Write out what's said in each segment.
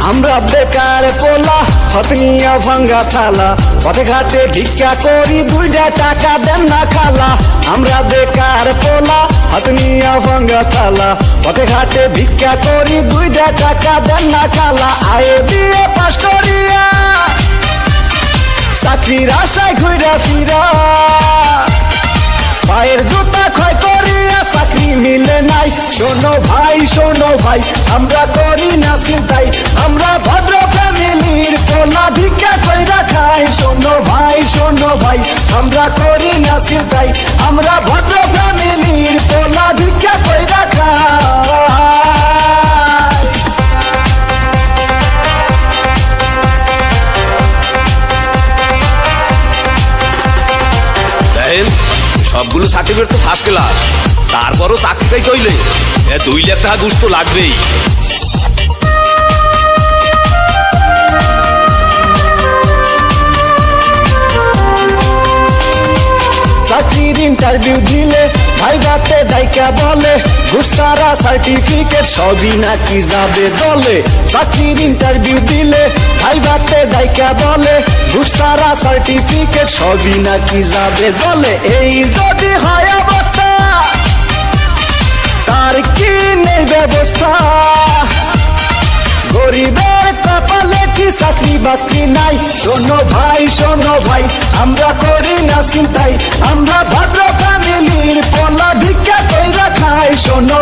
আমরা বেকার পোলা হতনিয়া ভাঙ্গা থালা পথে ঘাটে ভিক্ষা করি দুইটা টাকা দেন না খালা। আমরা বেকার পোলা হতনিয়া ভাঙ্গা থালা পথে ঘাটে ভিক্ষা করি দুইটা টাকা দেন না খালা। আয়ে বিয়ে পাশ করিয়া চাকরির আশায় ঘুরা ফিরা পায়ের জুতা ক্ষয় করিয়া চাকরি মিলে নাই। শোনো ভাই আমরা করি না চিন্তাই, আমরা ভদ্র ফ্যামিলির পোলা ভিক্ষা কইরা খাই। শোনো ভাই আমরা করি না চিন্তাই, আমরা ভদ্র ফ্যামিলির পোলা ভিক্ষা কইরা খাই। দেখেন সবগুলো সার্টিফিকেট তো ফার্স্ট ক্লাস, তারপরও চাকরিটাই চইলে 2 লাখ টাকা ঘুষ তো লাগবেই। চাকরির ইন্টারভিউ দিলে ভাইবাতে ডাইকা বলে ঘুষ ছাড়া সার্টিফিকেট সবই নাকি যাবে দলে। চাকরির ইন্টারভিউ দিলে ভাইবাতে ডাইকা বলে ঘুষ ছাড়া সার্টিফিকেট সবই নাকি যাবে দলে। এই যদি হয় অবস্থা তার কি নেই ব্যবস্থা, গরিবের কপালে কি চাকরি বাকরি নাই। শোনো ভাই আমরা করি না চিন্তাই, আমরা ভদ্র ফ্যামিলির পোলা ভিক্ষা কইরা খাই। শোনো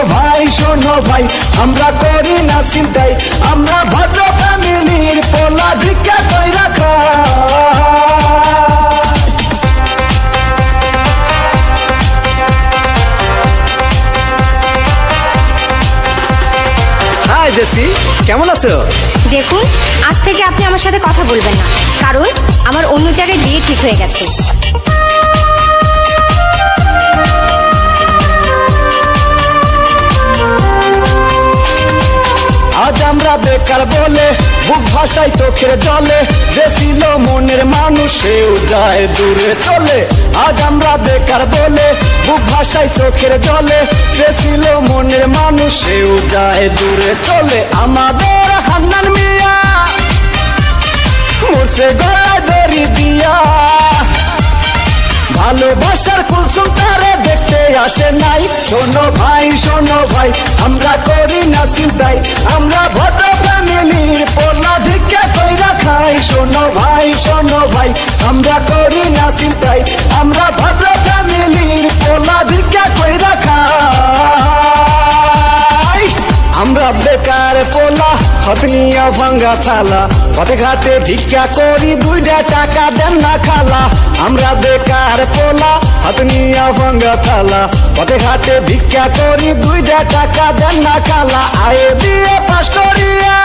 ভাই আমরা করি না চিন্তাই, আমরা ভদ্র ফ্যামিলির পোলা ভিক্ষা কইরা খাই। হাই জেসি, কেমন আছো? দেখুন, আজ থেকে আপনি আমার সাথে কথা বলবেন না, কারণ আমার অন্য জায়গায় বিয়ে ঠিক হয়ে গেছে। আজ আমরা বেকার বলে বুক ভাষায় চোখের জলে, যে ছিল মনের মানুষ সেও যায় দূরে চলে। আজ আমরা বেকার বলে বুক ভাষায় চোখের জলে, যে ছিল মনের মানুষ সেও যায় দূরে চলে। আমাদের হান্নান মিয়া মরছে গলায় দড়ি দিয়া, ভালোবাসার কুলসুম তারে দেখতে আসে নাই। শোনো ভাই আমরা করি না চিন্তাই, আমরা ভদ্র ফ্যামিলির পোলা ভিক্ষা কইরা খাই। শোনো ভাই আমরা করি না চিন্তাই, আমরা ভদ্র ফ্যামিলির পোলা ভিক্ষা কইরা খাই। আমরা বেকার পোলা হতনিয়া ভাঙ্গা থালা পথে ঘাটে ভিক্ষা করি দুইটা টাকা দেন না খালা। আমরা বেকার পোলা হতনিয়া ভাঙ্গা থালা পথে ঘাটে ভিক্ষা করি দুইটা টাকা দেন না খালা। আয়ে বিয়ে পাশ করিয়া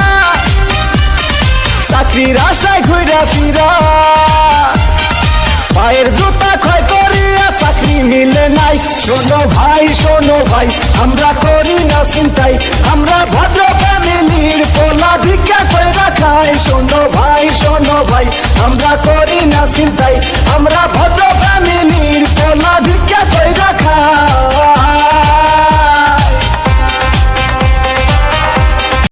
চাকরির আশায় ঘুরা ফিরা পায়ের জুতা ক্ষয় করিয়া চাকরি মিলে নাই। শোনো ভাই আমরা করি না চিন্তাই, আমরা ভদ্র ফ্যামিলির পোলা ভিক্ষা কইরা খাই। শোনো ভাই আমরা করি না চিন্তাই, আমরা